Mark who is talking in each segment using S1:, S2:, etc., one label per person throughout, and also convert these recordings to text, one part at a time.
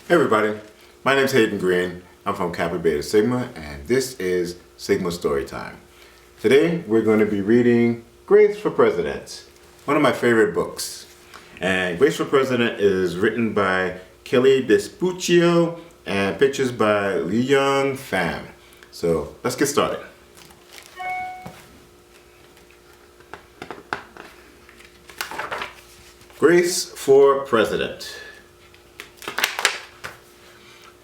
S1: Hey everybody, my name is Brother Greene. I'm from Kappa Beta Sigma and this is Sigma Storytime. Today we're going to be reading Grace for President, one of my favorite books. And Grace for President is written by Kelly DiPucchio and pictures by Lee Young Pham. So let's get started. Grace for President.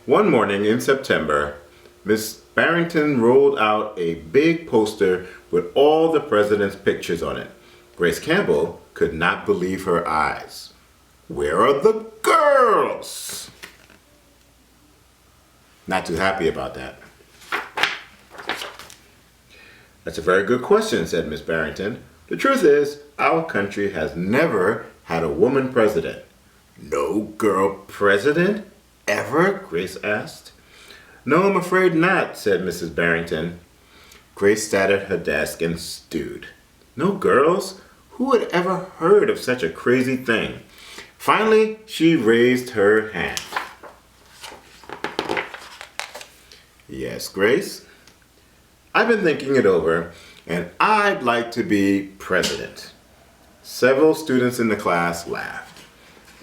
S1: One morning in September, Miss Barrington rolled out a big poster with all the president's pictures on it. Grace Campbell could not believe her eyes. Where are the girls? Not too happy about that. That's a very good question, said Miss Barrington. The truth is, our country has never had a woman president. No girl president? Ever? Grace asked. No, I'm afraid not, said Mrs. Barrington. Grace sat at her desk and stewed. No girls? Who had ever heard of such a crazy thing? Finally, she raised her hand. Yes, Grace? I've been thinking it over, and I'd like to be president. Several students in the class laughed.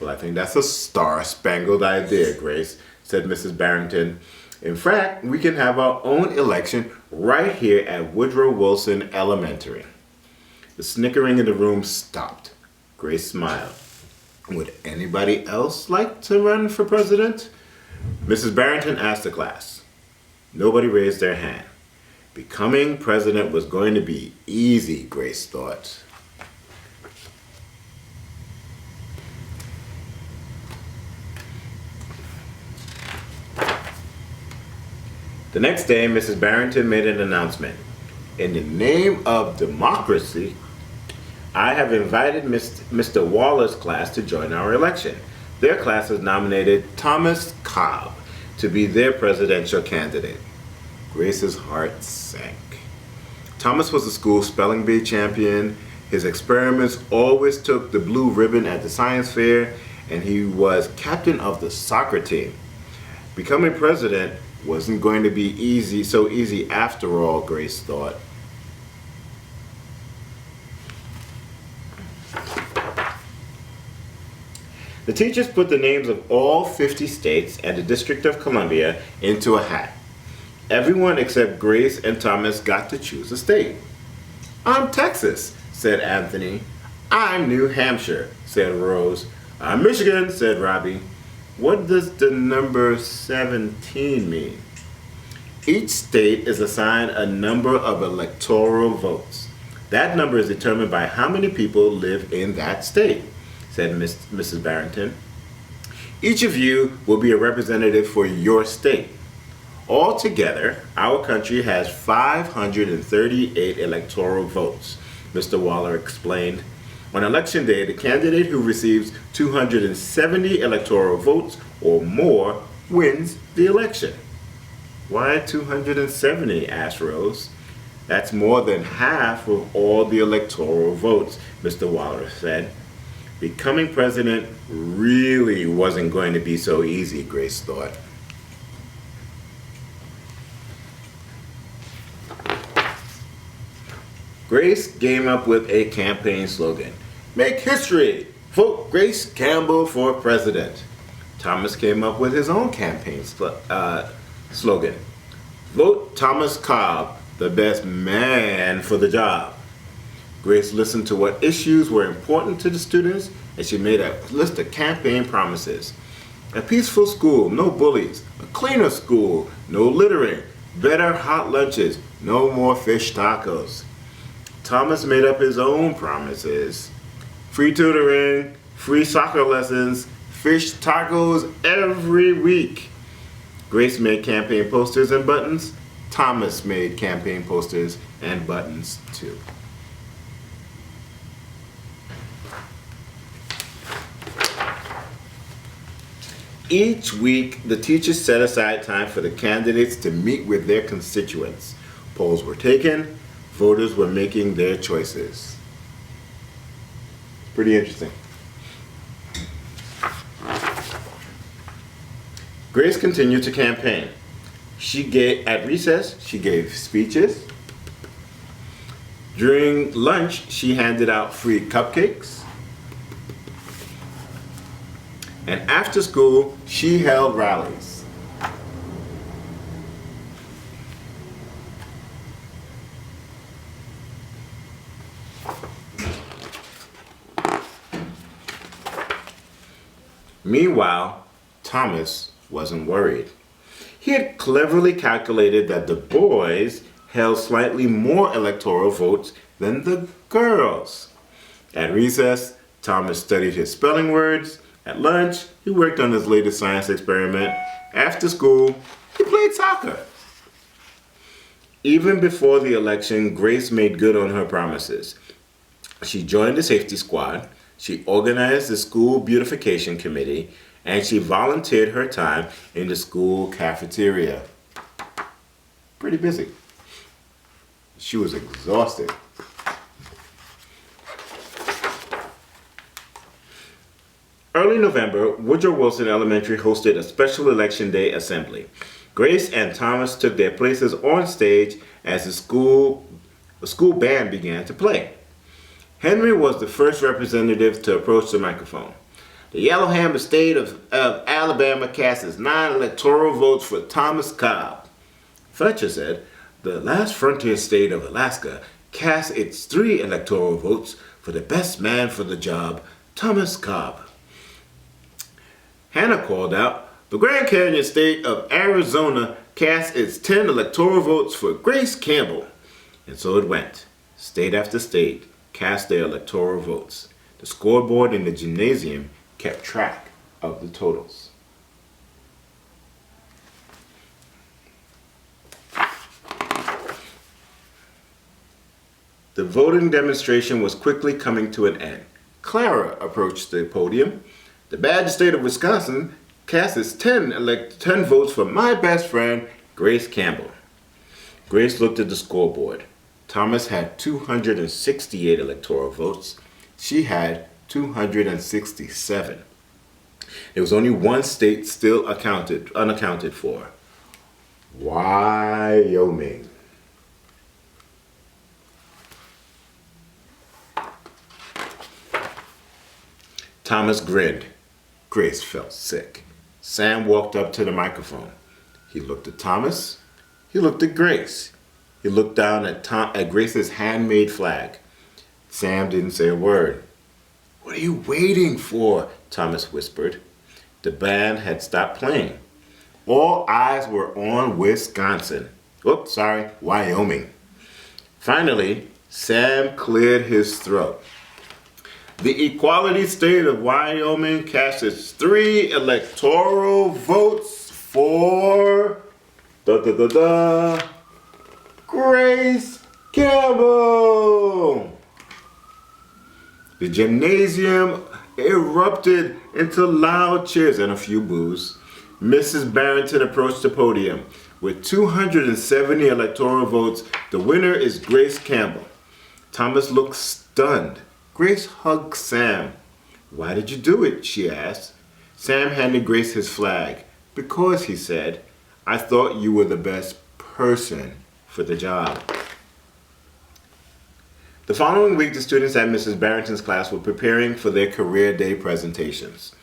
S1: Well, I think that's a star-spangled idea, Grace, said Mrs. Barrington. In fact, we can have our own election right here at Woodrow Wilson Elementary. The snickering in the room stopped. Grace smiled. Would anybody else like to run for president? Mrs. Barrington asked the class. Nobody raised their hand. Becoming president was going to be easy, Grace thought. The next day, Mrs. Barrington made an announcement. In the name of democracy, I have invited Mr. Waller's class to join our election. Their class has nominated Thomas Cobb to be their presidential candidate. Grace's heart sank. Thomas was the school spelling bee champion. His experiments always took the blue ribbon at the science fair, and he was captain of the soccer team. Becoming president wasn't going to be so easy after all, Grace thought. The teachers put the names of all 50 states and the District of Columbia into a hat. Everyone except Grace and Thomas got to choose a state. I'm Texas, said Anthony. I'm New Hampshire, said Rose. I'm Michigan, said Robbie. What does the number 17 mean? Each state is assigned a number of electoral votes. That number is determined by how many people live in that state, said Mrs. Barrington. Each of you will be a representative for your state. Altogether, our country has 538 electoral votes, Mr. Waller explained. On election day, the candidate who receives 270 electoral votes or more wins the election. Why 270? Asked Rose. That's more than half of all the electoral votes, Mr. Waller said. Becoming president really wasn't going to be so easy, Grace thought. Grace came up with a campaign slogan. Make history! Vote Grace Campbell for president. Thomas came up with his own campaign slogan. Vote Thomas Cobb, the best man for the job. Grace listened to what issues were important to the students, and she made a list of campaign promises. A peaceful school, no bullies. A cleaner school, no littering. Better hot lunches, no more fish tacos. Thomas made up his own promises. Free tutoring, free soccer lessons, fish tacos every week. Grace made campaign posters and buttons. Thomas made campaign posters and buttons too. Each week, the teachers set aside time for the candidates to meet with their constituents. Polls were taken. Voters were making their choices. Pretty interesting. Grace continued to campaign. At recess, she gave speeches. During lunch, she handed out free cupcakes. And after school, she held rallies. Meanwhile, Thomas wasn't worried. He had cleverly calculated that the boys held slightly more electoral votes than the girls. At recess, Thomas studied his spelling words. At lunch, he worked on his latest science experiment. After school, he played soccer. Even before the election, Grace made good on her promises. She joined the safety squad, she organized the school beautification committee, and she volunteered her time in the school cafeteria. Pretty busy. She was exhausted. Early November, Woodrow Wilson Elementary hosted a special election day assembly. Grace and Thomas took their places on stage as the school band began to play. Henry was the first representative to approach the microphone. The Yellowhammer state of Alabama cast its 9 electoral votes for Thomas Cobb. Fletcher said, the last frontier state of Alaska cast its 3 electoral votes for the best man for the job, Thomas Cobb. Hannah called out, the Grand Canyon state of Arizona cast its 10 electoral votes for Grace Campbell. And so it went. State after state cast their electoral votes. The scoreboard in the gymnasium kept track of the totals. The voting demonstration was quickly coming to an end. Clara approached the podium. The Badger state of Wisconsin cast its 10 votes for my best friend, Grace Campbell. Grace looked at the scoreboard. Thomas had 268 electoral votes. She had 267. There was only one state still unaccounted for. Wyoming. Thomas grinned. Grace felt sick. Sam walked up to the microphone. He looked at Thomas. He looked at Grace. He looked down at Grace's handmade flag. Sam didn't say a word. What are you waiting for? Thomas whispered. The band had stopped playing. All eyes were on Wisconsin. Wyoming. Finally, Sam cleared his throat. The equality state of Wyoming cast its 3 electoral votes for Grace Campbell. The gymnasium erupted into loud cheers and a few boos. Mrs. Barrington approached the podium. With 270 electoral votes, the winner is Grace Campbell. Thomas looked stunned. Grace hugged Sam. Why did you do it? She asked. Sam handed Grace his flag. Because, he said, I thought you were the best person for the job. The following week, the students at Mrs. Barrington's class were preparing for their career day presentations.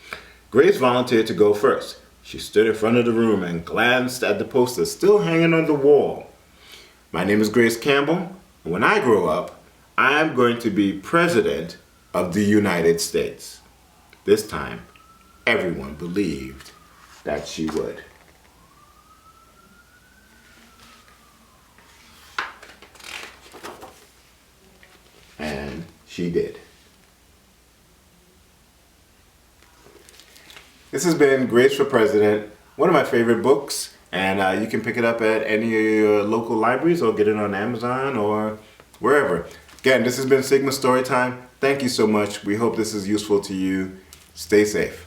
S1: Grace volunteered to go first. She stood in front of the room and glanced at the poster still hanging on the wall. My name is Grace Campbell, and when I grow up, I'm going to be President of the United States. This time, everyone believed that she would. And she did. This has been Grace for President, one of my favorite books, and you can pick it up at any of your local libraries or get it on Amazon or wherever. Again, this has been Sigma Storytime. Thank you so much. We hope this is useful to you. Stay safe.